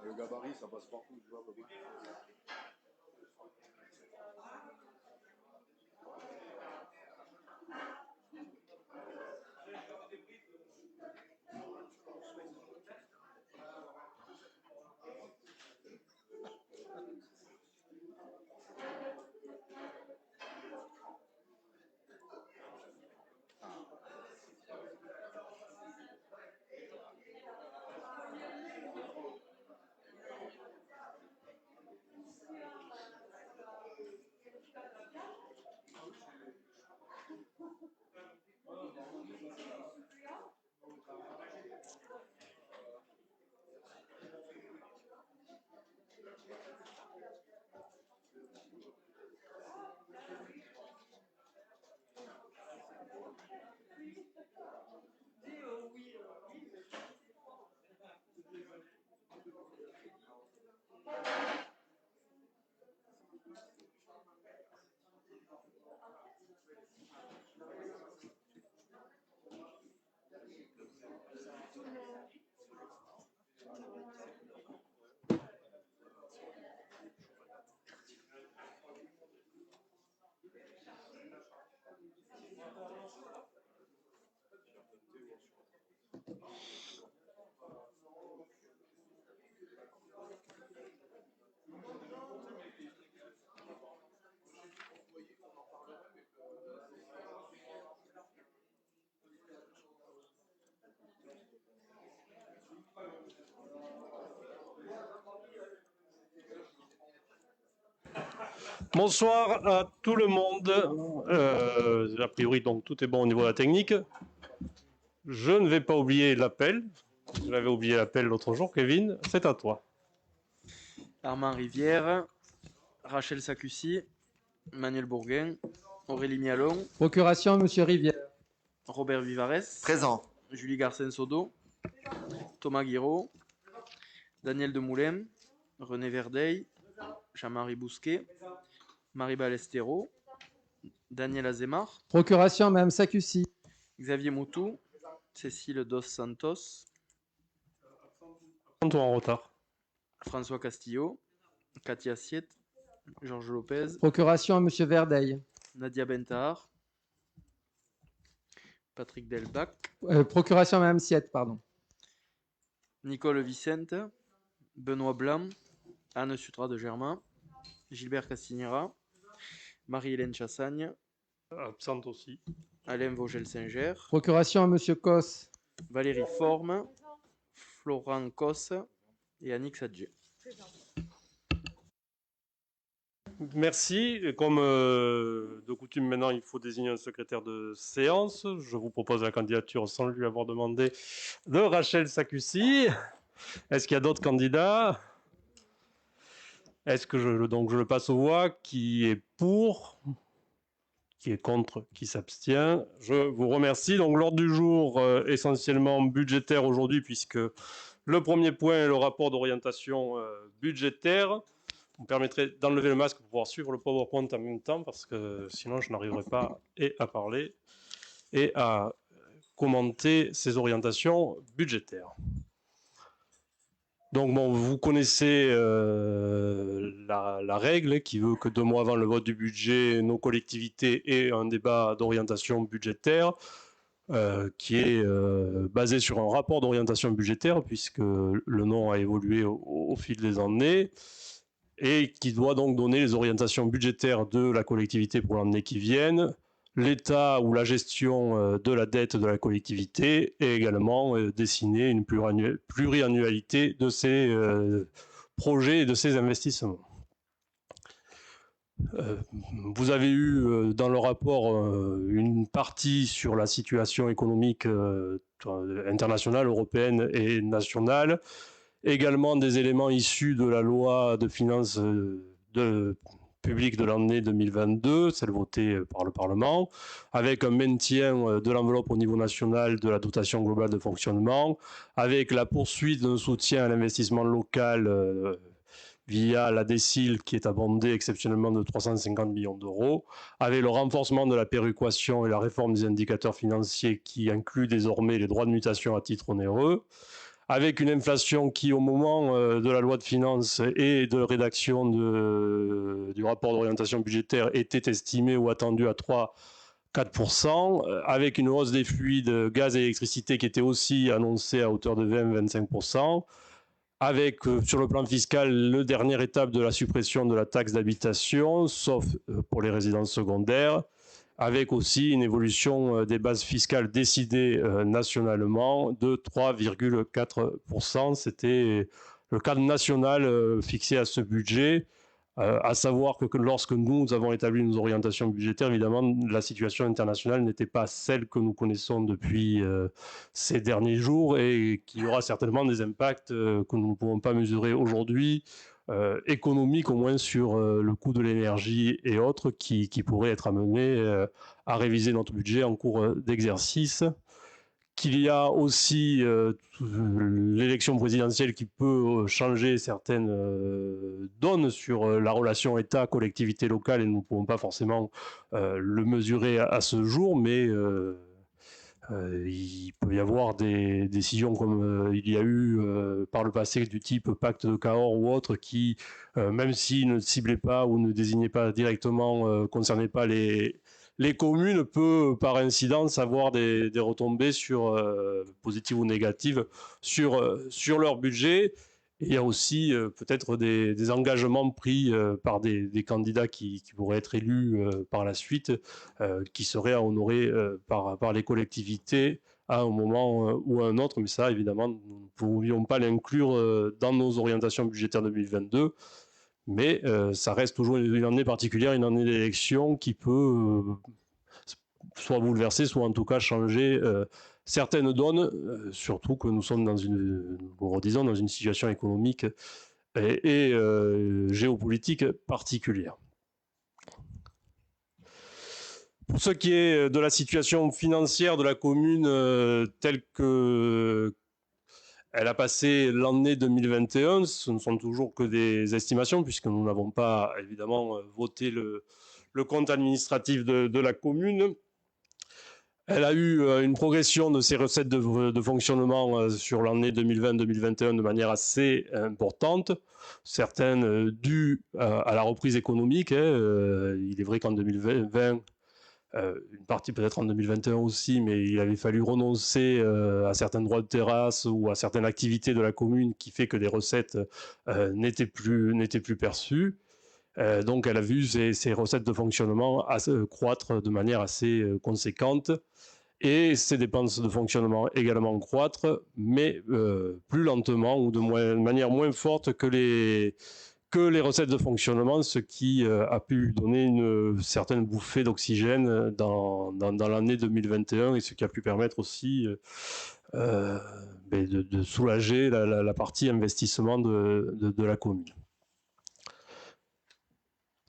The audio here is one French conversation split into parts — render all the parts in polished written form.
Le gabarit, ça passe partout, tu vois. Bonsoir à tout le monde. A priori, donc tout est bon au niveau de la technique. Je ne vais pas oublier l'appel. J'avais oublié l'appel l'autre jour. Kevin, c'est à toi. Armand Rivière, Rachel Sacussi, Manuel Bourguin, Aurélie Mialon. Procuration, Monsieur Rivière. Robert Vivares. Présent. Julie Garcin-Sodo. Thomas Guiraud. Daniel Demoulin. René Verdeil. Jean-Marie Bousquet. Marie Balestero. Daniel Azemar. Procuration, Madame Sacussi. Xavier Moutou. Cécile Dos Santos. Toi en retard. François Castillo. Katia Siet. Georges Lopez. Procuration à Monsieur Verdeil. Nadia Bentahar. Patrick Delbac. Procuration à Madame Siette, pardon. Nicole Vicente. Benoît Blanc. Anne Sutra de Germain. Gilbert Castignera. Marie-Hélène Chassagne. Absente aussi. Alain Vogel-Singer. Procuration à Monsieur Cos. Valérie Forme. Florent Cos. Et Annick Sadje. Merci. Comme de coutume maintenant, il faut désigner un secrétaire de séance. Je vous propose la candidature sans lui avoir demandé de Rachel Sacussi. Est-ce qu'il y a d'autres candidats? Est-ce que je le passe aux voix? Qui est pour? Qui est contre? Qui s'abstient? Je vous remercie. Donc l'ordre du jour essentiellement budgétaire aujourd'hui, puisque le premier point est le rapport d'orientation budgétaire. Vous me permettrez d'enlever le masque pour pouvoir suivre le PowerPoint en même temps, parce que sinon je n'arriverai pas à parler et à commenter ces orientations budgétaires. Donc bon, vous connaissez la règle qui veut que 2 mois avant le vote du budget, nos collectivités aient un débat d'orientation budgétaire qui est basé sur un rapport d'orientation budgétaire, puisque le nom a évolué au fil des années, et qui doit donc donner les orientations budgétaires de la collectivité pour l'année qui vient, l'état ou la gestion de la dette de la collectivité, et également dessiner une pluriannualité de ces projets et de ces investissements. Vous avez eu dans le rapport une partie sur la situation économique internationale, européenne et nationale, également des éléments issus de la loi de finances publique de l'année 2022, celle votée par le Parlement, avec un maintien de l'enveloppe au niveau national de la dotation globale de fonctionnement, avec la poursuite d'un soutien à l'investissement local via la DSIL qui est abondée exceptionnellement de 350 millions d'euros, avec le renforcement de la péréquation et la réforme des indicateurs financiers qui inclut désormais les droits de mutation à titre onéreux, avec une inflation qui, au moment de la loi de finances et de rédaction du rapport d'orientation budgétaire, était estimée ou attendue à 3-4%, avec une hausse des fluides gaz et électricité qui était aussi annoncée à hauteur de 20-25%, avec, sur le plan fiscal, la dernière étape de la suppression de la taxe d'habitation, sauf pour les résidences secondaires, avec aussi une évolution des bases fiscales décidées nationalement de 3,4%. C'était le cadre national fixé à ce budget, à savoir que lorsque nous avons établi nos orientations budgétaires, évidemment, la situation internationale n'était pas celle que nous connaissons depuis ces derniers jours et qu'il y aura certainement des impacts que nous ne pouvons pas mesurer aujourd'hui, économiques au moins sur le coût de l'énergie et autres qui pourraient être amenés à réviser notre budget en cours d'exercice. Qu'il y a aussi l'élection présidentielle qui peut changer certaines donnes sur la relation État-collectivité locale et nous ne pouvons pas forcément le mesurer à ce jour, mais il peut y avoir des décisions comme il y a eu par le passé du type pacte de Cahors ou autre qui, même s'ils ne ciblaient pas ou ne désignaient pas directement, concernaient pas les communes, peut par incidence avoir des retombées sur, positives ou négatives sur leur budget. Et il y a aussi peut-être des engagements pris par des candidats qui pourraient être élus par la suite, qui seraient à honorer par les collectivités à un moment ou à un autre. Mais ça, évidemment, nous ne pourrions pas l'inclure dans nos orientations budgétaires 2022. Mais ça reste toujours une année particulière, une année d'élection qui peut soit bouleverser, soit en tout cas changer certaines donnes, surtout que nous sommes dans dans une situation économique et géopolitique particulière. Pour ce qui est de la situation financière de la commune telle que elle a passé l'année 2021, ce ne sont toujours que des estimations puisque nous n'avons pas évidemment voté le compte administratif de la commune. Elle a eu une progression de ses recettes de fonctionnement sur l'année 2020-2021 de manière assez importante, certaines dues à la reprise économique. Il est vrai qu'en 2020, une partie peut-être en 2021 aussi, mais il avait fallu renoncer à certains droits de terrasse ou à certaines activités de la commune qui fait que des recettes n'étaient plus perçues. Donc elle a vu ses recettes de fonctionnement croître de manière assez conséquente et ses dépenses de fonctionnement également croître, mais plus lentement ou de manière moins forte que les recettes de fonctionnement, ce qui a pu donner une certaine bouffée d'oxygène dans l'année 2021 et ce qui a pu permettre aussi de soulager la partie investissement de la commune.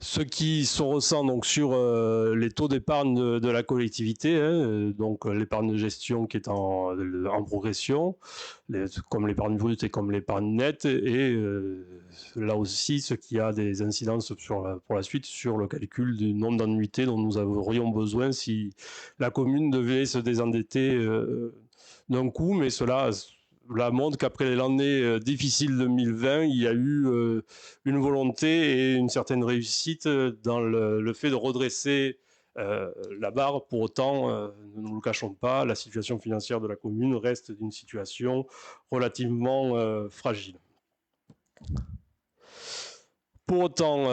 Ce qui se ressent donc sur les taux d'épargne de la collectivité, donc l'épargne de gestion qui est en progression, comme l'épargne brute et comme l'épargne nette, et là aussi ce qui a des incidences pour la suite sur le calcul du nombre d'annuités dont nous aurions besoin si la commune devait se désendetter d'un coup, mais cela montre qu'après l'année difficile 2020, il y a eu une volonté et une certaine réussite dans le fait de redresser la barre. Pour autant, ne nous le cachons pas, la situation financière de la commune reste d'une situation relativement fragile. Pour autant,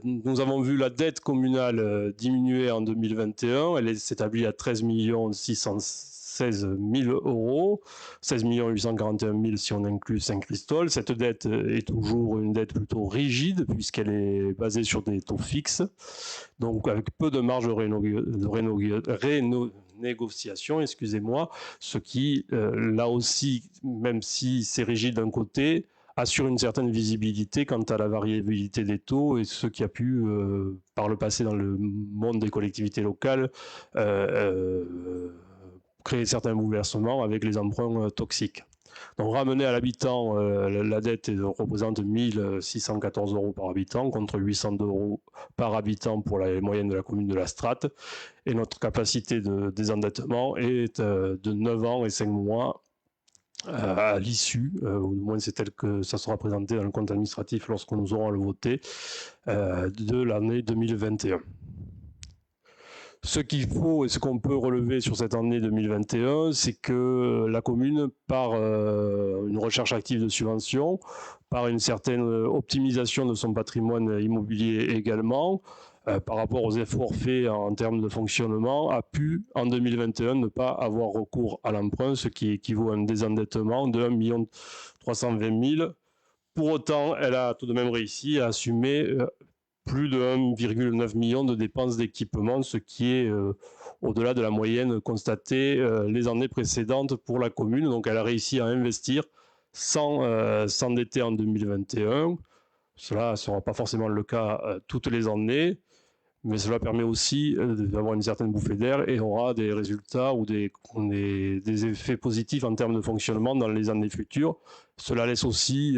nous avons vu la dette communale diminuer en 2021. Elle s'établit à 13 616 000 euros, 16 841 000 si on inclut Saint-Christol. Cette dette est toujours une dette plutôt rigide puisqu'elle est basée sur des taux fixes, donc avec peu de marge de renégociation, excusez-moi, ce qui, là aussi, même si c'est rigide d'un côté, assure une certaine visibilité quant à la variabilité des taux et ce qui a pu, par le passé dans le monde des collectivités locales, créer certains bouleversements avec les emprunts toxiques. Donc ramené à l'habitant, la dette représente 1 614 euros par habitant contre 802 euros par habitant pour la moyenne de la commune de la Strate. Et notre capacité de désendettement est de 9 ans et 5 mois à l'issue, ou du moins c'est tel que ça sera présenté dans le compte administratif lorsque nous aurons à le voter, de l'année 2021. Ce qu'il faut et ce qu'on peut relever sur cette année 2021, c'est que la commune, par une recherche active de subventions, par une certaine optimisation de son patrimoine immobilier également, par rapport aux efforts faits en termes de fonctionnement, a pu en 2021 ne pas avoir recours à l'emprunt, ce qui équivaut à un désendettement de 1 320 000. Pour autant, elle a tout de même réussi à assumer plus de 1,9 million de dépenses d'équipement, ce qui est au-delà de la moyenne constatée les années précédentes pour la commune. Donc elle a réussi à investir sans s'endetter en 2021. Cela ne sera pas forcément le cas toutes les années, mais cela permet aussi d'avoir une certaine bouffée d'air et aura des résultats ou des effets positifs en termes de fonctionnement dans les années futures. Cela laisse aussi,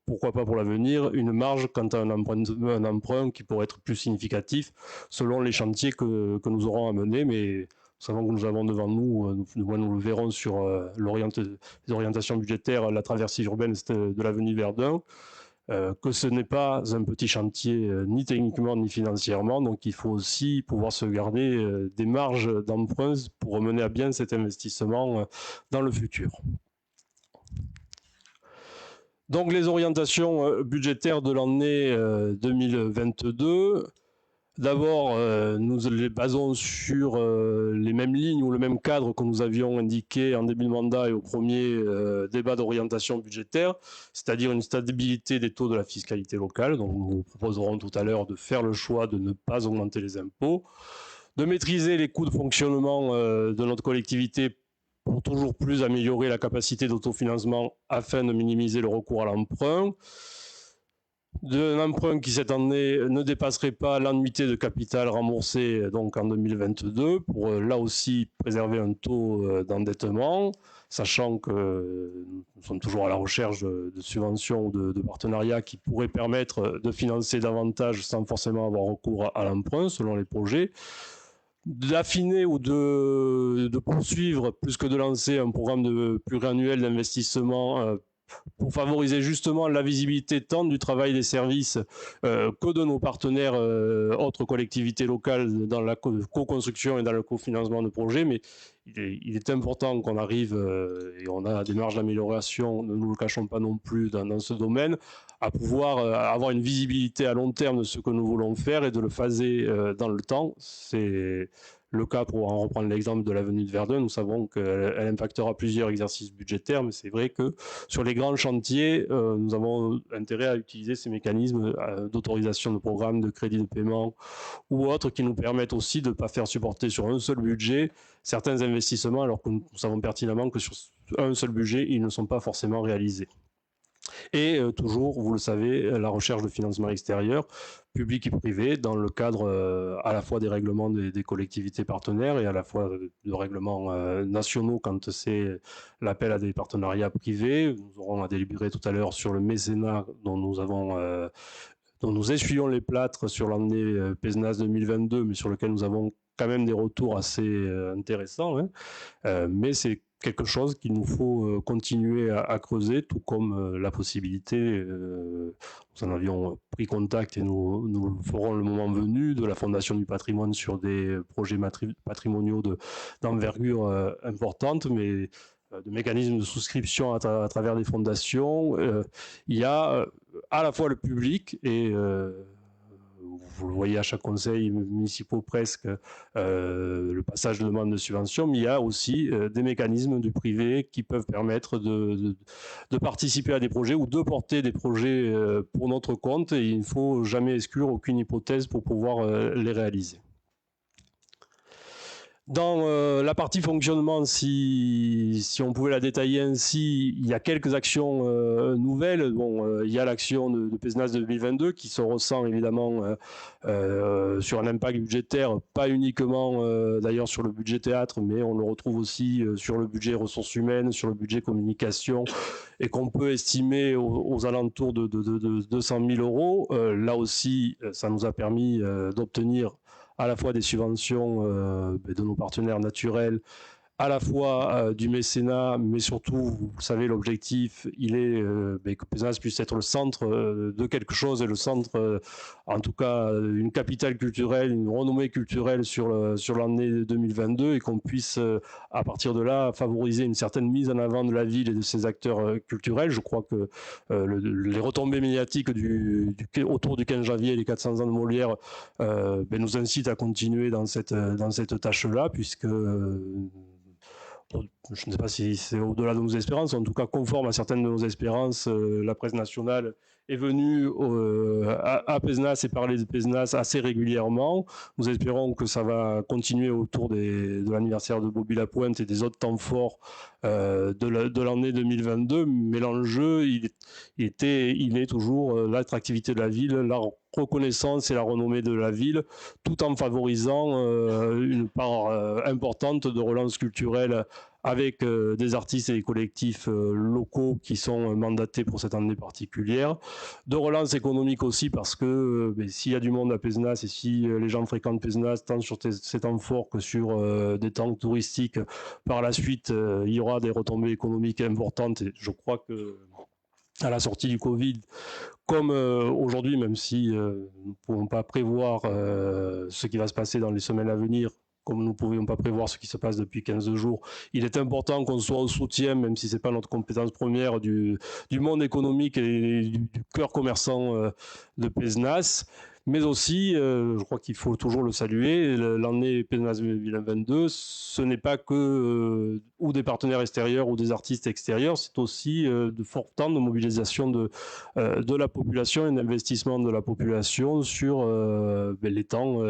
pourquoi pas pour l'avenir, une marge quant à un emprunt qui pourrait être plus significatif selon les chantiers que nous aurons à mener, mais nous savons que nous avons devant nous, nous le verrons sur les orientations budgétaires, la traversée urbaine de l'avenue Verdun, que ce n'est pas un petit chantier ni techniquement ni financièrement, donc il faut aussi pouvoir se garder des marges d'emprunt pour mener à bien cet investissement dans le futur. Donc les orientations budgétaires de l'année 2022, d'abord, nous les basons sur les mêmes lignes ou le même cadre que nous avions indiqué en début de mandat et au premier débat d'orientation budgétaire, c'est-à-dire une stabilité des taux de la fiscalité locale. Donc nous proposerons tout à l'heure de faire le choix de ne pas augmenter les impôts, de maîtriser les coûts de fonctionnement de notre collectivité pour toujours plus améliorer la capacité d'autofinancement afin de minimiser le recours à l'emprunt, d'un emprunt qui cette année ne dépasserait pas l'annuité de capital remboursée donc en 2022 pour là aussi préserver un taux d'endettement, sachant que nous sommes toujours à la recherche de subventions ou de partenariats qui pourraient permettre de financer davantage sans forcément avoir recours à l'emprunt selon les projets, d'affiner ou de poursuivre plus que de lancer un programme pluriannuel d'investissement pour favoriser justement la visibilité tant du travail des services que de nos partenaires autres collectivités locales dans la co-construction et dans le cofinancement de projets. Mais il est important qu'on arrive, et on a des marges d'amélioration, ne nous le cachons pas non plus dans ce domaine, à pouvoir avoir une visibilité à long terme de ce que nous voulons faire et de le phaser dans le temps. C'est le cas, pour en reprendre l'exemple de l'avenue de Verdun, nous savons qu'elle impactera plusieurs exercices budgétaires, mais c'est vrai que sur les grands chantiers, nous avons intérêt à utiliser ces mécanismes d'autorisation de programme, de crédit de paiement ou autres qui nous permettent aussi de ne pas faire supporter sur un seul budget certains investissements, alors que nous savons pertinemment que sur un seul budget, ils ne sont pas forcément réalisés. Et toujours, vous le savez, la recherche de financement extérieur, public et privé, dans le cadre à la fois des règlements des collectivités partenaires et à la fois de règlements nationaux quand c'est l'appel à des partenariats privés. Nous aurons à délibérer tout à l'heure sur le mécénat dont nous essuyons les plâtres sur l'année PESNAS 2022, mais sur lequel nous avons quand même des retours assez intéressants. Mais c'est quelque chose qu'il nous faut continuer à creuser, tout comme la possibilité, nous en avions pris contact et nous le ferons le moment venu, de la Fondation du patrimoine sur des projets patrimoniaux d'envergure importante, mais de mécanismes de souscription à travers des fondations. Il y a à la fois le public et vous le voyez à chaque conseil municipal presque, le passage de demande de subvention, mais il y a aussi des mécanismes du privé qui peuvent permettre de participer à des projets ou de porter des projets pour notre compte, et il ne faut jamais exclure aucune hypothèse pour pouvoir les réaliser. Dans la partie fonctionnement, si on pouvait la détailler ainsi, il y a quelques actions nouvelles. Bon, il y a l'action de PESNAS 2022 qui se ressent évidemment sur un impact budgétaire, pas uniquement d'ailleurs sur le budget théâtre, mais on le retrouve aussi sur le budget ressources humaines, sur le budget communication, et qu'on peut estimer aux alentours de 200 000 euros. Là aussi, ça nous a permis d'obtenir à la fois des subventions de nos partenaires naturels à la fois du mécénat, mais surtout, vous savez, l'objectif, il est que Pézenas puisse être le centre de quelque chose, et le centre, en tout cas, une capitale culturelle, une renommée culturelle sur l'année 2022, et qu'on puisse, à partir de là, favoriser une certaine mise en avant de la ville et de ses acteurs culturels. Je crois que les retombées médiatiques autour du 15 janvier et les 400 ans de Molière nous incitent à continuer dans cette tâche-là, puisque je ne sais pas si c'est au-delà de nos espérances, en tout cas conforme à certaines de nos espérances, la presse nationale est venue à Pézenas et parler de Pézenas assez régulièrement. Nous espérons que ça va continuer autour de l'anniversaire de Bobby Lapointe et des autres temps forts de l'année 2022, mais l'enjeu, il est toujours l'attractivité de la ville, la reconnaissance et la renommée de la ville, tout en favorisant une part importante de relance culturelle avec des artistes et des collectifs locaux qui sont mandatés pour cette année particulière. De relance économique aussi, parce que s'il y a du monde à Pézenas et si les gens fréquentent Pézenas, tant sur ces temps forts que sur des temps touristiques, par la suite, il y aura des retombées économiques importantes. Et je crois que à la sortie du Covid, comme aujourd'hui, même si nous ne pouvons pas prévoir ce qui va se passer dans les semaines à venir, comme nous ne pouvions pas prévoir ce qui se passe depuis 15 jours, il est important qu'on soit au soutien, même si ce n'est pas notre compétence première, du monde économique et du cœur commerçant de Pézenas. Mais aussi, je crois qu'il faut toujours le saluer, l'année Pézenas 2022, ce n'est pas que ou des partenaires extérieurs ou des artistes extérieurs, c'est aussi de forts temps de mobilisation de la population et d'investissement de la population sur les temps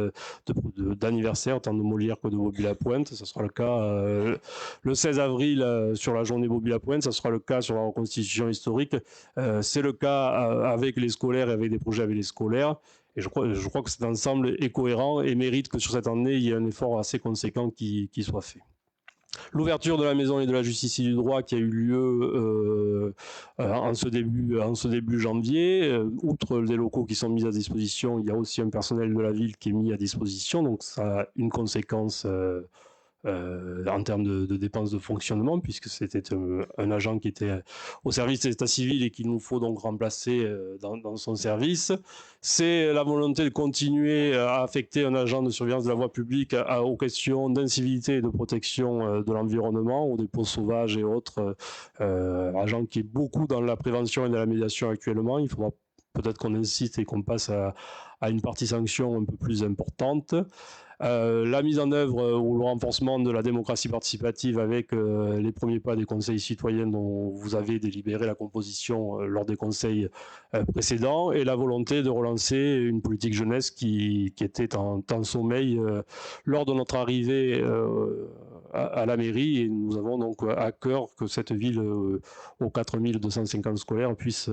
d'anniversaire, tant de Molière que de Bobby Lapointe. Ce sera le cas le 16 avril sur la journée Bobby Lapointe, ce sera le cas sur la reconstitution historique, c'est le cas avec les scolaires et avec des projets avec les scolaires. Et je crois que cet ensemble est cohérent et mérite que sur cette année, il y ait un effort assez conséquent qui soit fait. L'ouverture de la maison et de la justice et du droit qui a eu lieu en ce début janvier, outre les locaux qui sont mis à disposition, il y a aussi un personnel de la ville qui est mis à disposition, donc ça a une conséquence en termes de dépenses de fonctionnement, puisque c'était un agent qui était au service de l'état civil et qu'il nous faut donc remplacer dans son service. C'est la volonté de continuer à affecter un agent de surveillance de la voie publique aux questions d'incivilité et de protection de l'environnement, aux dépôts sauvages et autres, agent qui est beaucoup dans la prévention et dans la médiation actuellement. Il faudra peut-être qu'on insiste et qu'on passe à une partie sanction un peu plus importante. La mise en œuvre ou le renforcement de la démocratie participative avec les premiers pas des conseils citoyens dont vous avez délibéré la composition lors des conseils précédents, et la volonté de relancer une politique jeunesse qui était en sommeil lors de notre arrivée à la mairie, et nous avons donc à cœur que cette ville aux 4250 scolaires puisse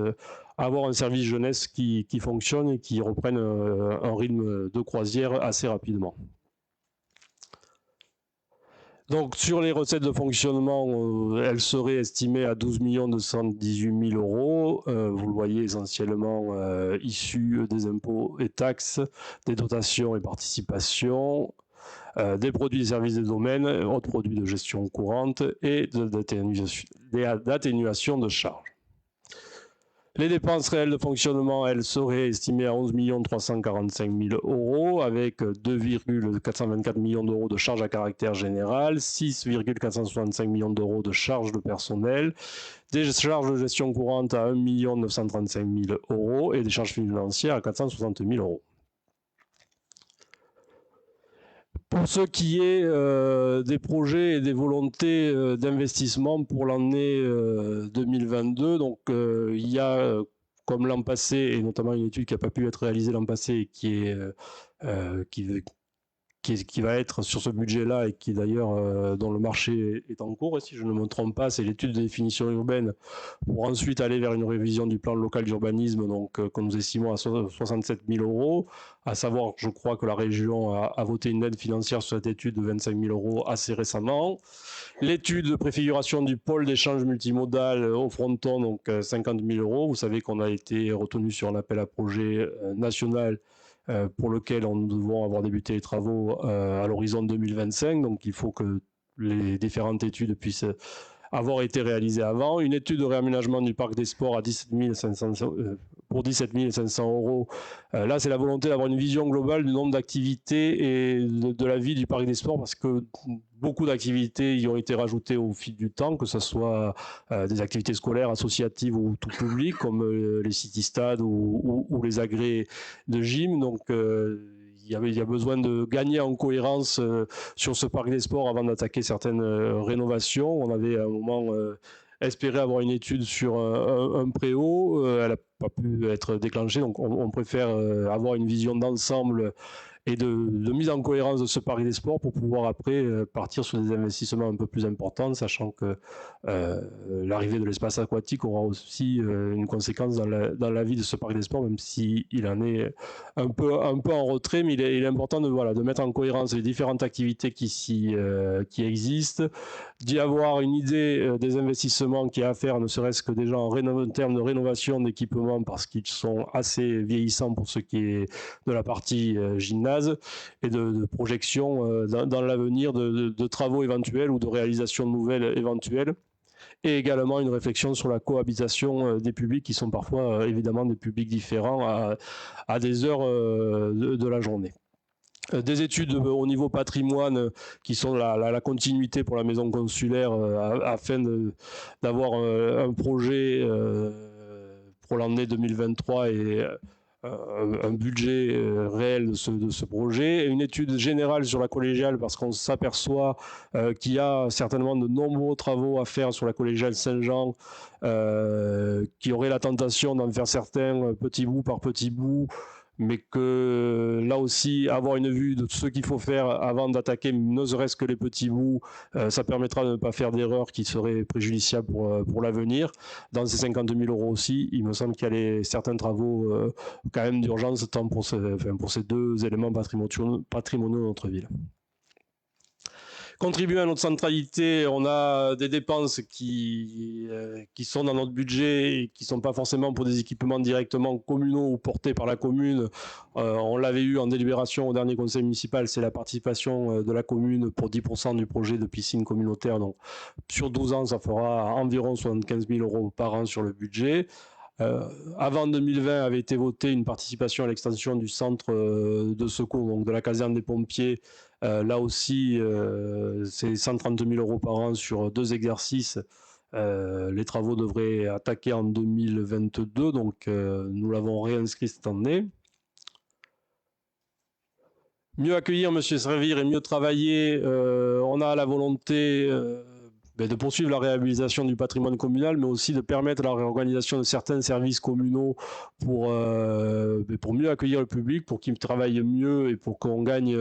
avoir un service jeunesse qui fonctionne et qui reprenne un rythme de croisière assez rapidement. Donc sur les recettes de fonctionnement, elles seraient estimées à 12 218 000 euros. Vous le voyez, essentiellement issues des impôts et taxes, des dotations et participations, des produits et services des domaines, autres produits de gestion courante et d'atténuation de charges. Les dépenses réelles de fonctionnement, elles seraient estimées à 11 345 000 euros, avec 2,424 millions d'euros de charges à caractère général, 6,465 millions d'euros de charges de personnel, des charges de gestion courante à 1 935 000 euros et des charges financières à 460 000 euros. Pour ce qui est des projets et des volontés d'investissement pour l'année 2022, donc il y a, comme l'an passé, et notamment une étude qui n'a pas pu être réalisée l'an passé et qui va être sur ce budget-là et qui d'ailleurs dont le marché est en cours, et si je ne me trompe pas, c'est l'étude de définition urbaine pour ensuite aller vers une révision du plan local d'urbanisme, donc que nous estimons à 67 000 euros, à savoir, je crois que la région a voté une aide financière sur cette étude de 25 000 euros assez récemment. L'étude de préfiguration du pôle d'échange multimodal au fronton, donc 50 000 euros. Vous savez qu'on a été retenu sur l'appel à projet national pour lequel nous devons avoir débuté les travaux à l'horizon 2025. Donc il faut que les différentes études puissent avoir été réalisées avant. Une étude de réaménagement du parc des sports à 17 500, pour 17 500 euros. Là, c'est la volonté d'avoir une vision globale du nombre d'activités et de la vie du parc des sports, parce que beaucoup d'activités y ont été rajoutées au fil du temps, que ce soit des activités scolaires, associatives ou tout public, comme les city-stades ou les agrès de gym. Donc, il y a besoin de gagner en cohérence sur ce parc des sports avant d'attaquer certaines rénovations. On avait à un moment espéré avoir une étude sur un préau. Elle n'a pas pu être déclenchée, donc on préfère avoir une vision d'ensemble et de mise en cohérence de ce parc des sports pour pouvoir après partir sur des investissements un peu plus importants, sachant que l'arrivée de l'espace aquatique aura aussi une conséquence dans la vie de ce parc des sports, même s'il en est un peu en retrait, mais il est important de mettre en cohérence les différentes activités qui existent, d'y avoir une idée des investissements qu'il y a à faire, ne serait-ce que déjà en termes de rénovation d'équipements, parce qu'ils sont assez vieillissants pour ce qui est de la partie gymnase, et de projection dans l'avenir de travaux éventuels ou de réalisations nouvelles éventuelles, et également une réflexion sur la cohabitation des publics qui sont parfois évidemment des publics différents à des heures de la journée. Des études au niveau patrimoine qui sont la continuité pour la maison consulaire afin d'avoir un projet pour l'année 2023 et un budget réel de ce projet, une étude générale sur la collégiale, parce qu'on s'aperçoit qu'il y a certainement de nombreux travaux à faire sur la collégiale Saint-Jean, qui auraient la tentation d'en faire certains petit bout par petit bout, mais que là aussi, avoir une vue de ce qu'il faut faire avant d'attaquer ne serait-ce que les petits bouts, ça permettra de ne pas faire d'erreurs qui seraient préjudiciables pour l'avenir. Dans ces 50 000 euros aussi, il me semble qu'il y a certains travaux quand même d'urgence, tant pour ces deux éléments patrimoniaux de notre ville. Contribuer à notre centralité, on a des dépenses qui sont dans notre budget et qui ne sont pas forcément pour des équipements directement communaux ou portés par la commune. On l'avait eu en délibération au dernier conseil municipal, c'est la participation de la commune pour 10% du projet de piscine communautaire. Donc, sur 12 ans, ça fera environ 75 000 euros par an sur le budget. Avant 2020 avait été votée une participation à l'extension du centre de secours, donc de la caserne des pompiers. Là aussi, c'est 130 000 euros par an sur 2 exercices. Les travaux devraient attaquer en 2022, donc nous l'avons réinscrit cette année. Mieux accueillir, monsieur Servir, et mieux travailler. On a la volonté de poursuivre la réhabilitation du patrimoine communal, mais aussi de permettre la réorganisation de certains services communaux pour mieux accueillir le public, pour qu'ils travaillent mieux et pour qu'on gagne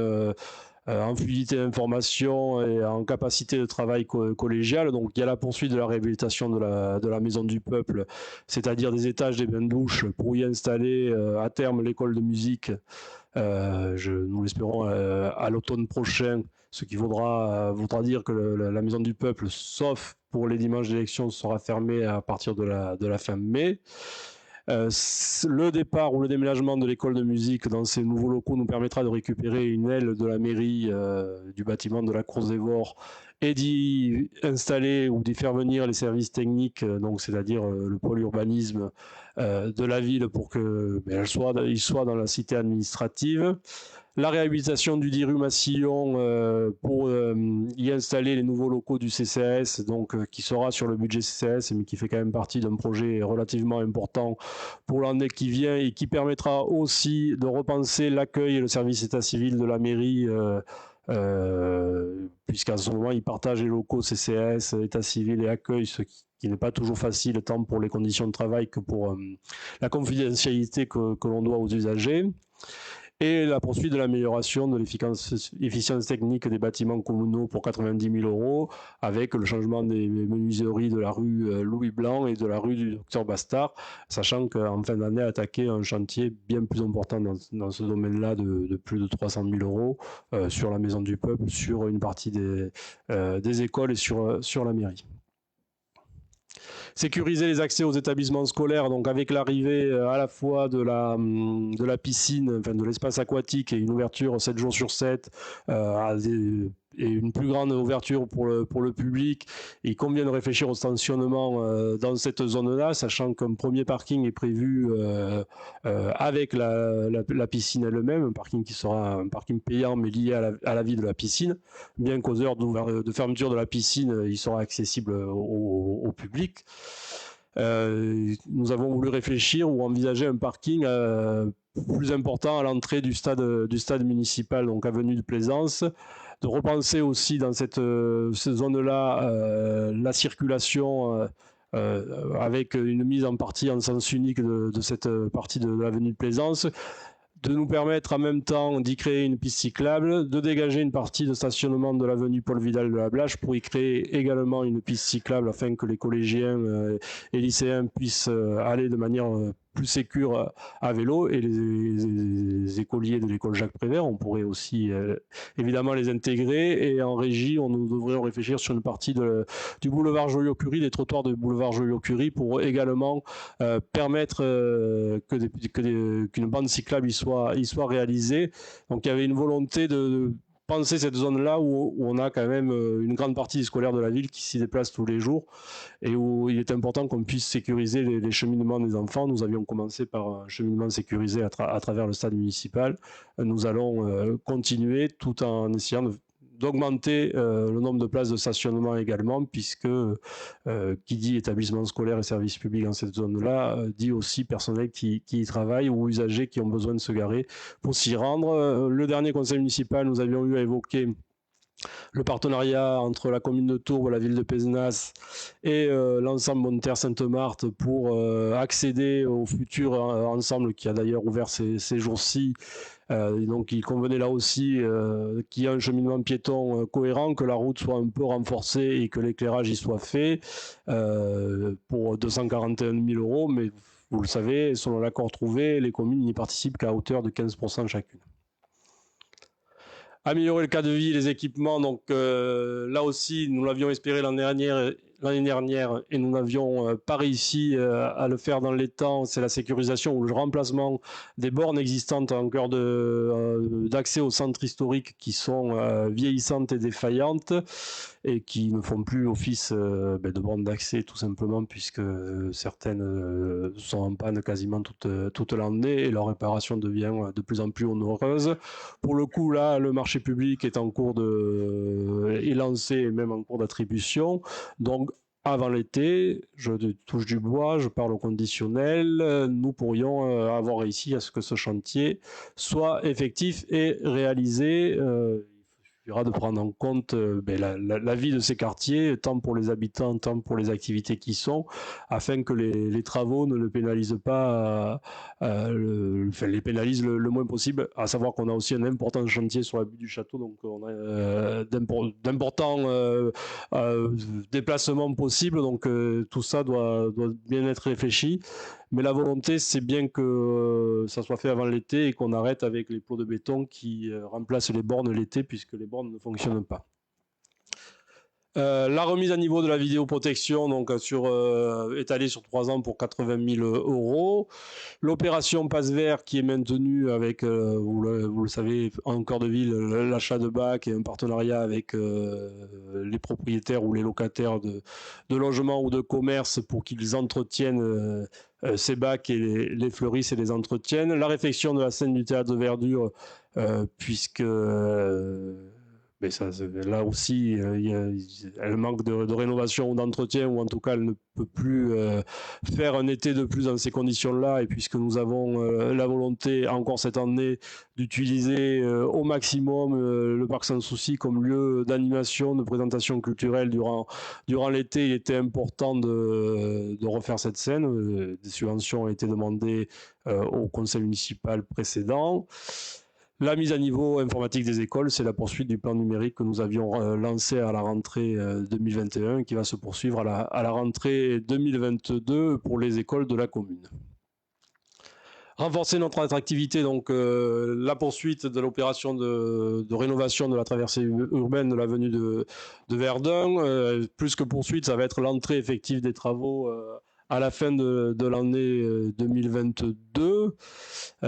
en fluidité d'information et en capacité de travail collégial. Donc il y a la poursuite de la réhabilitation de la maison du peuple, c'est-à-dire des étages, des bains-douches, pour y installer à terme l'école de musique. Nous l'espérons à l'automne prochain, ce qui voudra dire que la maison du peuple, sauf pour les dimanches d'élection, sera fermée à partir de la fin mai. Le départ ou le déménagement de l'école de musique dans ces nouveaux locaux nous permettra de récupérer une aile de la mairie du bâtiment de la Cour des Vors et d'y installer ou d'y faire venir les services techniques, donc c'est-à-dire le pôle urbanisme de la ville, pour qu'ils soient dans la cité administrative. La réhabilitation du 10 rue Massillon pour y installer les nouveaux locaux du CCAS, donc qui sera sur le budget CCAS, mais qui fait quand même partie d'un projet relativement important pour l'année qui vient et qui permettra aussi de repenser l'accueil et le service état civil de la mairie, puisqu'à ce moment, ils partagent les locaux CCAS, état civil et accueil, ce qui n'est pas toujours facile, tant pour les conditions de travail que pour la confidentialité que l'on doit aux usagers. Et la poursuite de l'amélioration de l'efficience technique des bâtiments communaux pour 90 000 euros, avec le changement des menuiseries de la rue Louis Blanc et de la rue du Docteur Bastard, sachant qu'en fin d'année, attaquer un chantier bien plus important dans ce domaine-là de plus de 300 000 euros sur la Maison du Peuple, sur une partie des écoles et sur la mairie. Sécuriser les accès aux établissements scolaires, donc avec l'arrivée à la fois de la piscine, enfin de l'espace aquatique et une ouverture 7 jours sur 7 à des une plus grande ouverture pour le public, il convient de réfléchir au stationnement dans cette zone-là, sachant qu'un premier parking est prévu avec la piscine elle-même, un parking qui sera un parking payant mais lié à la vie de la piscine, bien qu'aux heures de fermeture de la piscine, il sera accessible au public. Nous avons voulu réfléchir ou envisager un parking plus important à l'entrée du stade municipal, donc avenue de Plaisance, de repenser aussi dans cette zone-là la circulation avec une mise en partie en sens unique de cette partie de l'avenue de Plaisance, de nous permettre en même temps d'y créer une piste cyclable, de dégager une partie de stationnement de l'avenue Paul Vidal de la Blache pour y créer également une piste cyclable afin que les collégiens et lycéens puissent aller de manière plus sécure à vélo, et les écoliers de l'école Jacques Prévert, on pourrait aussi évidemment les intégrer, et en régie, nous devrions réfléchir sur une partie du boulevard Joliot-Curie, des trottoirs du boulevard Joliot-Curie, pour également permettre qu'une bande cyclable y soit réalisée. Donc il y avait une volonté de penser cette zone-là où on a quand même une grande partie des scolaires de la ville qui s'y déplacent tous les jours, et où il est important qu'on puisse sécuriser les cheminements des enfants. Nous avions commencé par un cheminement sécurisé à travers le stade municipal. Nous allons continuer tout en essayant d'augmenter le nombre de places de stationnement également, puisque qui dit établissement scolaire et services publics dans cette zone-là, dit aussi personnel qui y travaille ou usagers qui ont besoin de se garer pour s'y rendre. Le dernier conseil municipal, nous avions eu à évoquer le partenariat entre la commune de Tours, la ville de Pézenas et l'ensemble Bonne-Terre-Sainte-Marthe pour accéder au futur ensemble qui a d'ailleurs ouvert ces jours-ci. Donc il convenait là aussi qu'il y ait un cheminement piéton cohérent, que la route soit un peu renforcée et que l'éclairage y soit fait pour 241 000 €, mais vous le savez, selon l'accord trouvé, les communes n'y participent qu'à hauteur de 15% chacune. Améliorer le cadre de vie, les équipements, donc là aussi, nous l'avions espéré l'année dernière et nous n'avions pas réussi à le faire dans les temps. C'est la sécurisation ou le remplacement des bornes existantes en cœur d'accès au centre historique qui sont vieillissantes et défaillantes et qui ne font plus office de bornes d'accès tout simplement, puisque certaines sont en panne quasiment toute l'année et leur réparation devient de plus en plus onéreuse. Pour le coup, là, le marché public est en cours est lancé et même en cours d'attribution. Donc, avant l'été, je touche du bois, je parle au conditionnel, nous pourrions avoir réussi à ce que ce chantier soit effectif et réalisé. Il suffira de prendre en compte la vie de ces quartiers, tant pour les habitants, tant pour les activités qui sont, afin que les travaux ne le pénalisent pas, les pénalisent le moins possible, à savoir qu'on a aussi un important chantier sur la butte du château, donc on a d'importants déplacements possibles, donc tout ça doit bien être réfléchi. Mais la volonté, c'est bien que ça soit fait avant l'été et qu'on arrête avec les plots de béton qui remplacent les bornes l'été, puisque les bornes ne fonctionnent pas. La remise à niveau de la vidéoprotection, donc étalée sur 3 ans pour 80 000 €. L'opération Passe Vert qui est maintenue avec, vous le savez, en cœur de ville, l'achat de bacs et un partenariat avec les propriétaires ou les locataires de logements ou de commerces pour qu'ils entretiennent ces bacs et les fleurissent et les entretiennent. La réfection de la scène du théâtre de verdure, puisque là aussi, elle manque de rénovation ou d'entretien, ou en tout cas, elle ne peut plus faire un été de plus dans ces conditions-là. Et puisque nous avons la volonté, encore cette année, d'utiliser au maximum le Parc Sans Souci comme lieu d'animation, de présentation culturelle durant l'été, il était important de refaire cette scène. Des subventions ont été demandées au conseil municipal précédent. La mise à niveau informatique des écoles, c'est la poursuite du plan numérique que nous avions lancé à la rentrée 2021 et qui va se poursuivre à la rentrée 2022 pour les écoles de la commune. Renforcer notre attractivité, donc la poursuite de l'opération de rénovation de la traversée urbaine de l'avenue de Verdun. Plus que poursuite, ça va être l'entrée effective des travaux à la fin de l'année 2022.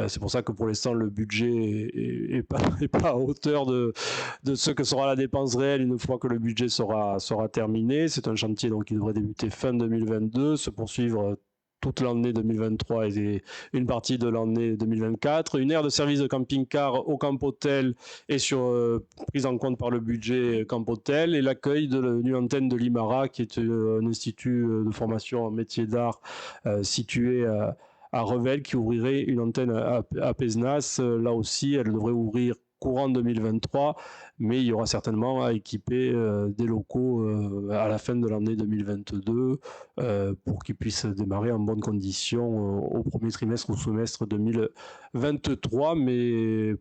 C'est pour ça que pour l'instant, le budget est pas, est pas à hauteur de ce que sera la dépense réelle une fois que le budget sera terminé. C'est un chantier donc, qui devrait débuter fin 2022, se poursuivre toute l'année 2023 et une partie de l'année 2024. Une aire de service de camping-car au Camp Hôtel est prise en compte par le budget Camp Hôtel, et l'accueil d'une antenne de l'IMARA, qui est un institut de formation en métier d'art situé à Revel, qui ouvrirait une antenne à Pézenas. Là aussi, elle devrait ouvrir courant 2023, mais il y aura certainement à équiper des locaux à la fin de l'année 2022 pour qu'ils puissent démarrer en bonnes conditions au premier trimestre ou semestre 2023. Mais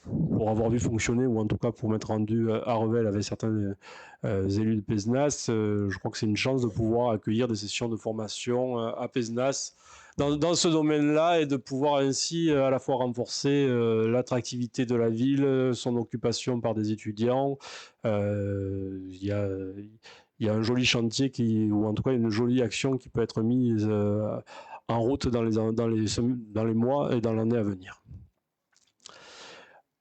pour avoir vu fonctionner, ou en tout cas pour m'être rendu à Revel avec certains élus de Pézenas, je crois que c'est une chance de pouvoir accueillir des sessions de formation à Pézenas dans ce domaine-là, et de pouvoir ainsi à la fois renforcer l'attractivité de la ville, son occupation par des étudiants. Il y a un joli chantier ou en tout cas une jolie action qui peut être mise en route dans les mois et dans l'année à venir.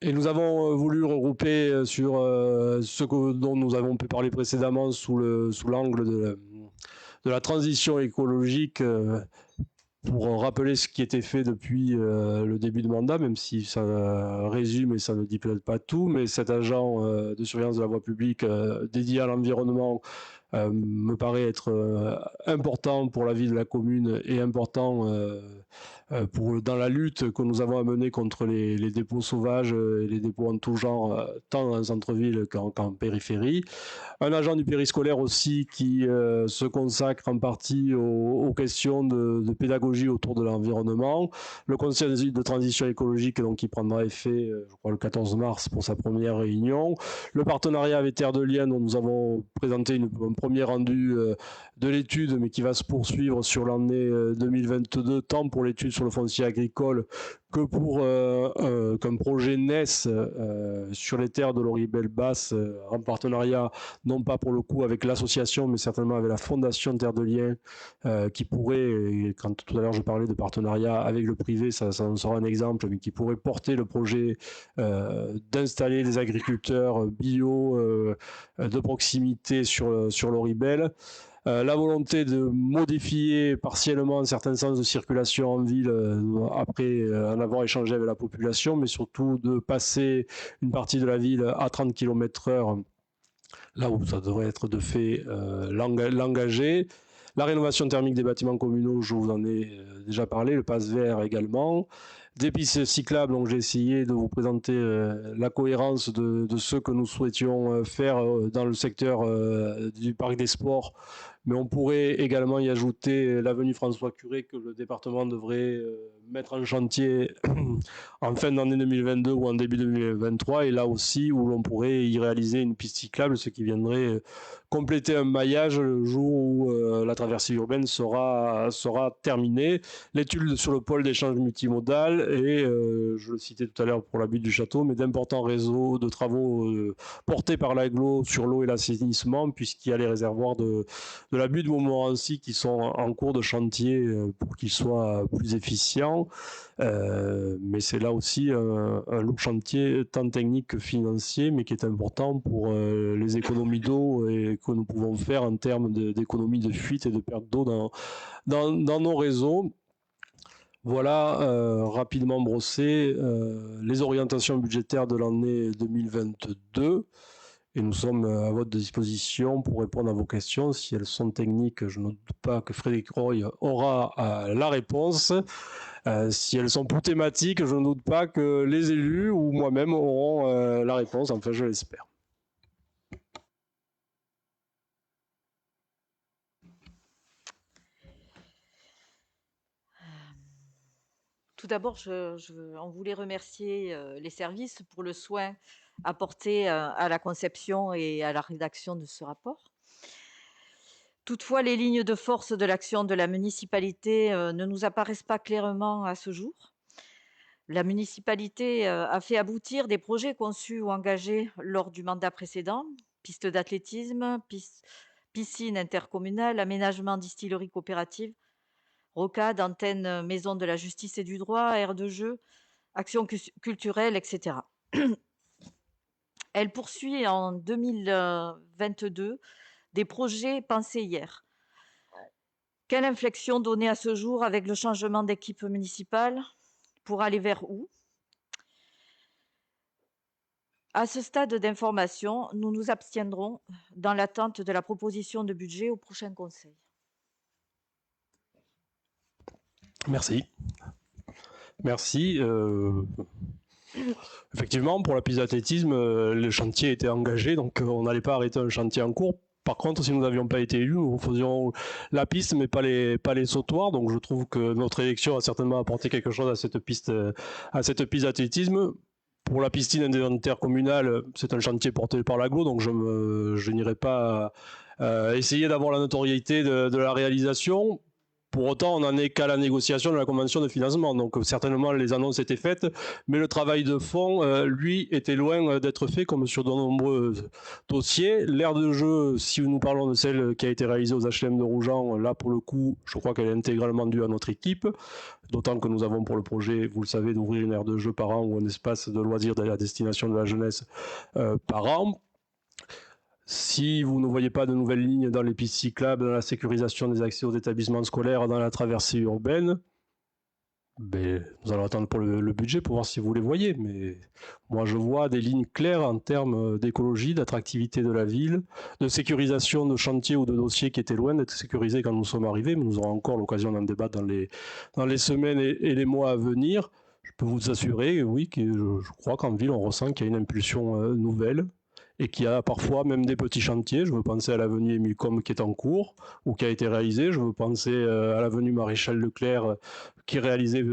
Et nous avons voulu regrouper sur dont nous avons pu parler précédemment sous l'angle de la transition écologique, pour rappeler ce qui était fait depuis le début de mandat, même si ça résume et ça ne dit peut-être pas tout, mais cet agent de surveillance de la voie publique dédié à l'environnement me paraît être important pour la vie de la commune, et important dans la lutte que nous avons à mener contre les dépôts sauvages et les dépôts en tout genre, tant en centre-ville qu'en périphérie. Un agent du périscolaire aussi qui se consacre en partie aux questions de pédagogie autour de l'environnement. Le conseil de transition écologique, donc, qui prendra effet, je crois, le 14 mars pour sa première réunion. Le partenariat avec Terre de Liens, dont nous avons présenté un premier rendu de l'étude, mais qui va se poursuivre sur l'année 2022, tant pour l'étude sur le foncier agricole que pour qu'un projet naisse sur les terres de l'Oribel Basse, en partenariat non pas pour le coup avec l'association, mais certainement avec la Fondation Terre de Liens, qui pourrait, et quand tout à l'heure je parlais de partenariat avec le privé, ça en sera un exemple, mais qui pourrait porter le projet d'installer des agriculteurs bio de proximité sur l'Oribel. La volonté de modifier partiellement certains sens de circulation en ville après en avoir échangé avec la population, mais surtout de passer une partie de la ville à 30 km/h, là où ça devrait être de fait l'engagé. La rénovation thermique des bâtiments communaux, je vous en ai déjà parlé, le passe vert également. Des pistes cyclables, donc j'ai essayé de vous présenter la cohérence de ce que nous souhaitions faire dans le secteur du parc des sports, mais on pourrait également y ajouter l'avenue François Curé, que le département devrait mettre en chantier en fin d'année 2022 ou en début 2023, et là aussi où l'on pourrait y réaliser une piste cyclable, ce qui viendrait compléter un maillage le jour où la traversée urbaine sera terminée. L'étude sur le pôle d'échange multimodal et, je le citais tout à l'heure pour la butte du château, mais d'importants réseaux de travaux portés par l'AGLO sur l'eau et l'assainissement, puisqu'il y a les réservoirs de la butte de Montmorency qui sont en cours de chantier pour qu'ils soient plus efficients. Mais c'est là aussi un lourd chantier tant technique que financier, mais qui est important pour les économies d'eau et que nous pouvons faire en termes d'économie de fuite et de perte d'eau dans nos réseaux. Voilà, rapidement brossé, les orientations budgétaires de l'année 2022. Et nous sommes à votre disposition pour répondre à vos questions. Si elles sont techniques, je ne doute pas que Frédéric Roy aura la réponse. Si elles sont plus thématiques, je ne doute pas que les élus ou moi-même auront la réponse. Enfin, je l'espère. Tout d'abord, on voulait remercier les services pour le soin apporté à la conception et à la rédaction de ce rapport. Toutefois, les lignes de force de l'action de la municipalité ne nous apparaissent pas clairement à ce jour. La municipalité a fait aboutir des projets conçus ou engagés lors du mandat précédent, pistes d'athlétisme, pistes piscine intercommunale, aménagement distillerie coopérative, rocade, antenne maison de la justice et du droit, aire de jeu, actions culturelles, etc. Elle poursuit en 2022 des projets pensés hier. Quelle inflexion donner à ce jour avec le changement d'équipe municipale? Pour aller vers où? À ce stade d'information, nous nous abstiendrons dans l'attente de la proposition de budget au prochain conseil. Merci. Merci. Effectivement, pour la piste d'athlétisme, le chantier était engagé, donc on n'allait pas arrêter un chantier en cours. Par contre, si nous n'avions pas été élus, nous faisions la piste, mais pas les sautoirs. Donc je trouve que notre élection a certainement apporté quelque chose à cette piste d'athlétisme. Pour la piscine intercommunale, c'est un chantier porté par l'aglo, donc je n'irai pas essayer d'avoir la notoriété de la réalisation. Pour autant, on n'en est qu'à la négociation de la convention de financement. Donc certainement, les annonces étaient faites, mais le travail de fond, lui, était loin d'être fait, comme sur de nombreux dossiers. L'aire de jeu, si nous parlons de celle qui a été réalisée aux HLM de Rougeant, là, pour le coup, je crois qu'elle est intégralement due à notre équipe. D'autant que nous avons pour le projet, vous le savez, d'ouvrir une aire de jeu par an ou un espace de loisirs à la destination de la jeunesse par an. Si vous ne voyez pas de nouvelles lignes dans les pistes cyclables, dans la sécurisation des accès aux établissements scolaires, dans la traversée urbaine, ben, nous allons attendre pour le budget pour voir si vous les voyez. Mais moi, je vois des lignes claires en termes d'écologie, d'attractivité de la ville, de sécurisation de chantiers ou de dossiers qui étaient loin d'être sécurisés quand nous sommes arrivés. Mais nous aurons encore l'occasion d'en débattre dans les semaines et les mois à venir. Je peux vous assurer, oui, que je crois qu'en ville, on ressent qu'il y a une impulsion nouvelle, et qu'il y a parfois même des petits chantiers. Je veux penser à l'avenue Émile Combes qui est en cours ou qui a été réalisée. Je veux penser à l'avenue Maréchal Leclerc qui est réalisée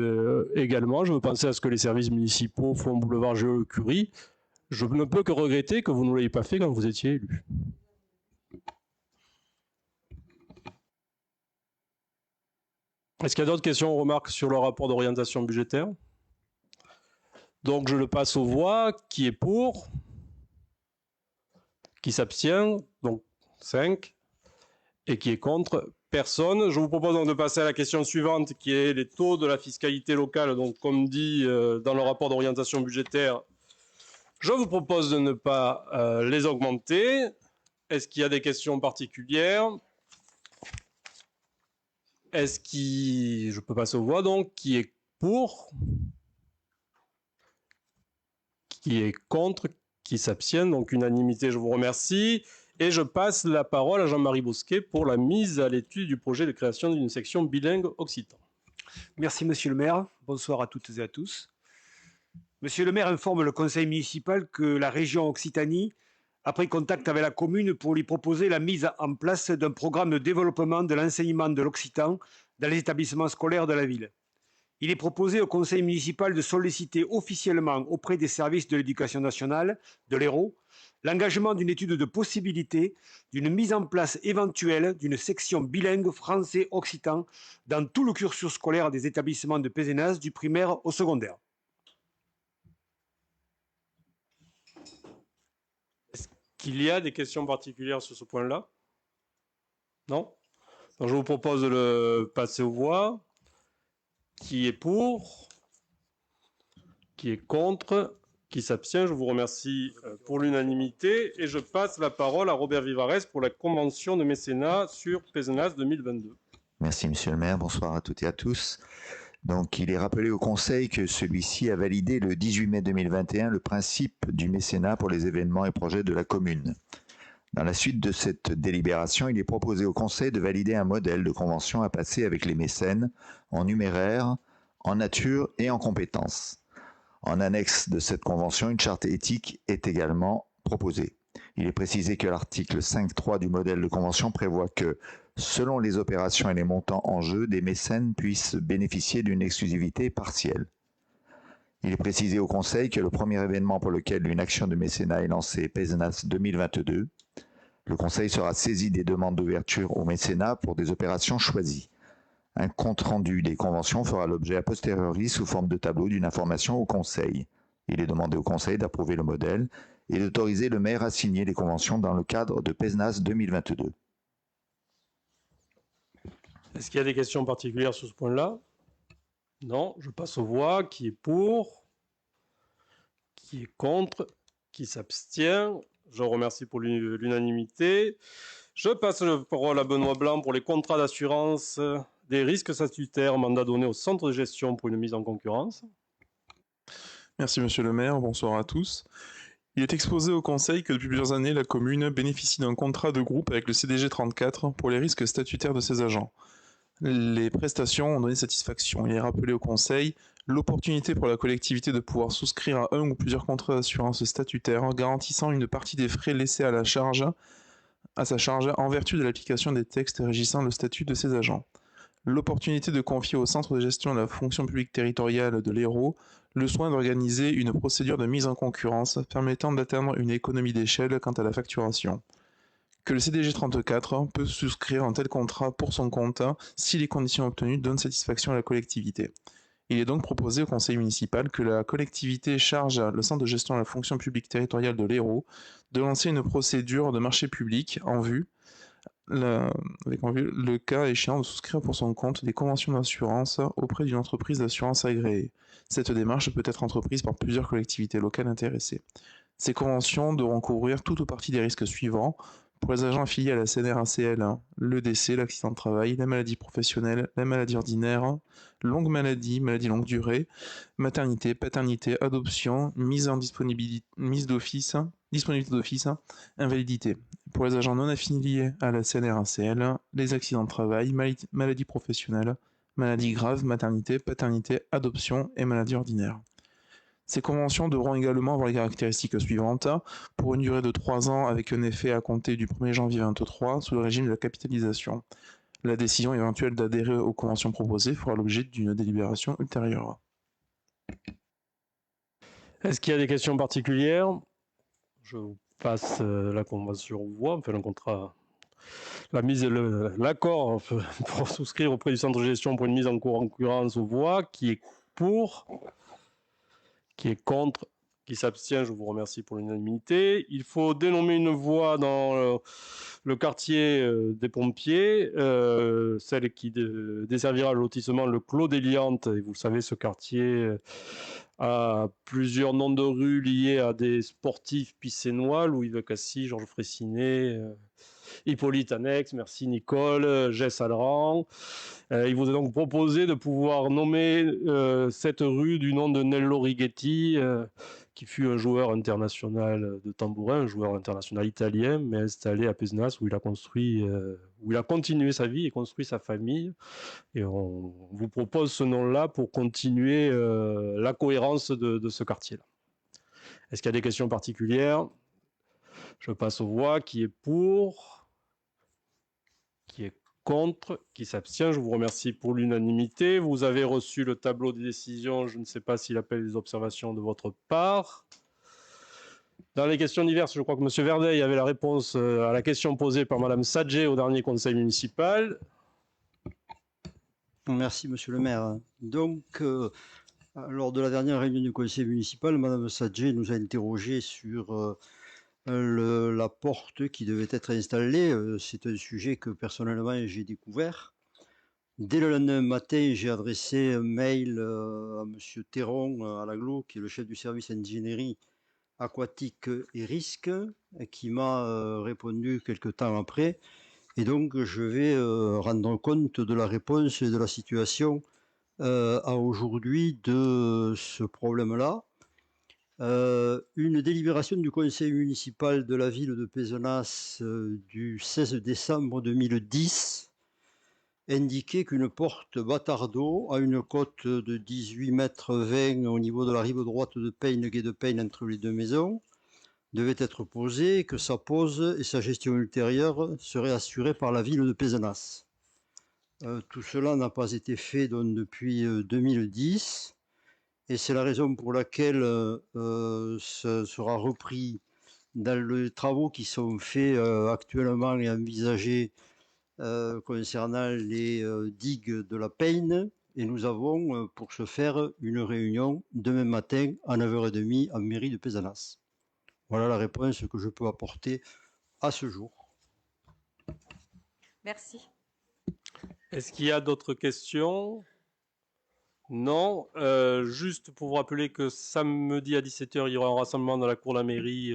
également. Je veux penser à ce que les services municipaux font boulevard Géo-Curie. Je ne peux que regretter que vous ne l'ayez pas fait quand vous étiez élu. Est-ce qu'il y a d'autres questions ou remarques sur le rapport d'orientation budgétaire? Donc je le passe aux voix. Qui est pour? Qui s'abstient, donc 5, et qui est contre, personne. Je vous propose donc de passer à la question suivante, qui est les taux de la fiscalité locale. Donc, comme dit dans le rapport d'orientation budgétaire, je vous propose de ne pas les augmenter. Est-ce qu'il y a des questions particulières? Je peux passer aux voix, donc, qui est pour? Qui est contre? Qui s'abstiennent, donc unanimité, je vous remercie. Et je passe la parole à Jean-Marie Bosquet pour la mise à l'étude du projet de création d'une section bilingue occitan. Merci Monsieur le maire, bonsoir à toutes et à tous. Monsieur le maire informe le conseil municipal que la région Occitanie a pris contact avec la commune pour lui proposer la mise en place d'un programme de développement de l'enseignement de l'occitan dans les établissements scolaires de la ville. Il est proposé au conseil municipal de solliciter officiellement auprès des services de l'éducation nationale, de l'Hérault, l'engagement d'une étude de possibilité d'une mise en place éventuelle d'une section bilingue français-occitan dans tout le cursus scolaire des établissements de Pézenas, du primaire au secondaire. Est-ce qu'il y a des questions particulières sur ce point-là? Non? Donc je vous propose de le passer aux voix. Qui est pour? Qui est contre? Qui s'abstient? Je vous remercie pour l'unanimité et je passe la parole à Robert Vivarès pour la convention de mécénat sur Pézenas 2022. Merci Monsieur le maire, bonsoir à toutes et à tous. Donc il est rappelé au Conseil que celui-ci a validé le 18 mai 2021 le principe du mécénat pour les événements et projets de la commune. Dans la suite de cette délibération, il est proposé au Conseil de valider un modèle de convention à passer avec les mécènes en numéraire, en nature et en compétences. En annexe de cette convention, une charte éthique est également proposée. Il est précisé que l'article 5.3 du modèle de convention prévoit que, selon les opérations et les montants en jeu, des mécènes puissent bénéficier d'une exclusivité partielle. Il est précisé au Conseil que le premier événement pour lequel une action de mécénat est lancée est Pézenas 2022. Le Conseil sera saisi des demandes d'ouverture au mécénat pour des opérations choisies. Un compte-rendu des conventions fera l'objet a posteriori sous forme de tableau d'une information au Conseil. Il est demandé au Conseil d'approuver le modèle et d'autoriser le maire à signer les conventions dans le cadre de Pézenas 2022. Est-ce qu'il y a des questions particulières sur ce point-là? Non, je passe aux voix. Qui est pour? Qui est contre? Qui s'abstient? Je remercie pour l'unanimité. Je passe la parole à Benoît Blanc pour les contrats d'assurance des risques statutaires, mandat donné au centre de gestion pour une mise en concurrence. Merci Monsieur le maire, bonsoir à tous. Il est exposé au Conseil que depuis plusieurs années, la commune bénéficie d'un contrat de groupe avec le CDG 34 pour les risques statutaires de ses agents. Les prestations ont donné satisfaction. Il est rappelé au Conseil l'opportunité pour la collectivité de pouvoir souscrire à un ou plusieurs contrats d'assurance statutaires garantissant une partie des frais laissés à sa charge en vertu de l'application des textes régissant le statut de ses agents. L'opportunité de confier au centre de gestion de la fonction publique territoriale de l'Hérault le soin d'organiser une procédure de mise en concurrence permettant d'atteindre une économie d'échelle quant à la facturation. Que le CDG 34 peut souscrire un tel contrat pour son compte si les conditions obtenues donnent satisfaction à la collectivité. Il est donc proposé au conseil municipal que la collectivité charge le centre de gestion de la fonction publique territoriale de l'Hérault de lancer une procédure de marché public en vue le cas échéant de souscrire pour son compte des conventions d'assurance auprès d'une entreprise d'assurance agréée. Cette démarche peut être entreprise par plusieurs collectivités locales intéressées. Ces conventions devront couvrir tout ou partie des risques suivants. Pour les agents affiliés à la CNRACL, le décès, l'accident de travail, la maladie professionnelle, la maladie ordinaire, longue maladie, maladie longue durée, maternité, paternité, adoption, disponibilité d'office, invalidité. Pour les agents non affiliés à la CNRACL, les accidents de travail, maladie professionnelle, maladie grave, maternité, paternité, adoption et maladie ordinaire. Ces conventions devront également avoir les caractéristiques suivantes. Pour une durée de 3 ans avec un effet à compter du 1er janvier 2023 sous le régime de la capitalisation. La décision éventuelle d'adhérer aux conventions proposées fera l'objet d'une délibération ultérieure. Est-ce qu'il y a des questions particulières? Je vous passe la convention aux voix, enfin le contrat, l'accord pour souscrire auprès du centre de gestion pour une mise en concurrence aux voix. Qui est pour? Qui est contre? Qui s'abstient? Je vous remercie pour l'unanimité. Il faut dénommer une voie dans le quartier des pompiers, celle qui desservira le lotissement le Clos des Liantes. Et vous savez, ce quartier a plusieurs noms de rues liés à des sportifs pissénois, Louis Vacassi, Georges Fressinet, Hippolyte Annex, merci Nicole, Jess Alran. Il vous est donc proposé de pouvoir nommer cette rue du nom de Nello Righetti, qui fut un joueur international de tambourin, un joueur international italien, mais installé à Pézenas, où il a continué sa vie et construit sa famille. Et on vous propose ce nom-là pour continuer la cohérence de ce quartier-là. Est-ce qu'il y a des questions particulières? Je passe aux voix. Qui est pour? Qui est contre? Qui s'abstient? Je vous remercie pour l'unanimité. Vous avez reçu le tableau des décisions. Je ne sais pas s'il appelle des observations de votre part. Dans les questions diverses, je crois que M. Verdeil avait la réponse à la question posée par Mme Sadje au dernier conseil municipal. Merci, monsieur le maire. Donc, lors de la dernière réunion du conseil municipal, Mme Sadje nous a interrogé sur la porte qui devait être installée. C'est un sujet que personnellement j'ai découvert. Dès le lendemain matin, j'ai adressé un mail à monsieur Théron à l'Aglo, qui est le chef du service ingénierie aquatique et risque, qui m'a répondu quelque temps après. Et donc, je vais rendre compte de la réponse et de la situation à aujourd'hui de ce problème-là. Une délibération du conseil municipal de la ville de Pézenas du 16 décembre 2010 indiquait qu'une porte Batardeau à une cote de 18,20 mètres au niveau de la rive droite de Payne, quai de Payne, entre les deux maisons, devait être posée et que sa pose et sa gestion ultérieure seraient assurées par la ville de Pézenas. Tout cela n'a pas été fait donc, depuis 2010 et c'est la raison pour laquelle ce sera repris dans les travaux qui sont faits actuellement et envisagés concernant les digues de la Payne. Et nous avons pour ce faire une réunion demain matin à 9h30 en mairie de Pézenas. Voilà la réponse que je peux apporter à ce jour. Merci. Est-ce qu'il y a d'autres questions? Non. Juste pour vous rappeler que samedi à 17h, il y aura un rassemblement dans la cour de la mairie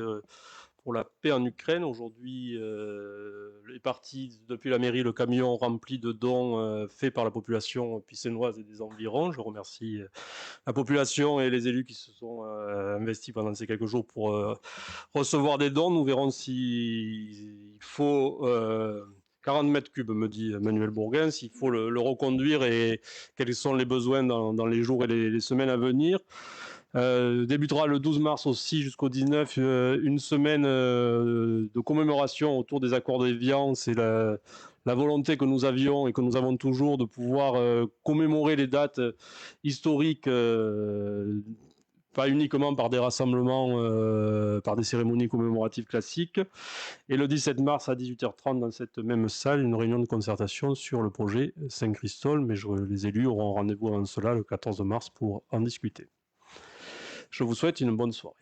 pour la paix en Ukraine. Aujourd'hui est parti depuis la mairie le camion rempli de dons faits par la population pissennoise et des environs. Je remercie la population et les élus qui se sont investis pendant ces quelques jours pour recevoir des dons. Nous verrons s'il faut 40 mètres cubes, me dit Manuel Bourguin, s'il faut le reconduire et quels sont les besoins dans les jours et les semaines à venir. Débutera le 12 mars aussi jusqu'au 19 une semaine de commémoration autour des accords d'Évian. C'est la volonté que nous avions et que nous avons toujours de pouvoir commémorer les dates historiques, pas uniquement par des rassemblements, par des cérémonies commémoratives classiques. Et le 17 mars à 18h30 dans cette même salle, une réunion de concertation sur le projet Saint-Christol, mais les élus auront rendez-vous avant cela le 14 mars pour en discuter. Je vous souhaite une bonne soirée.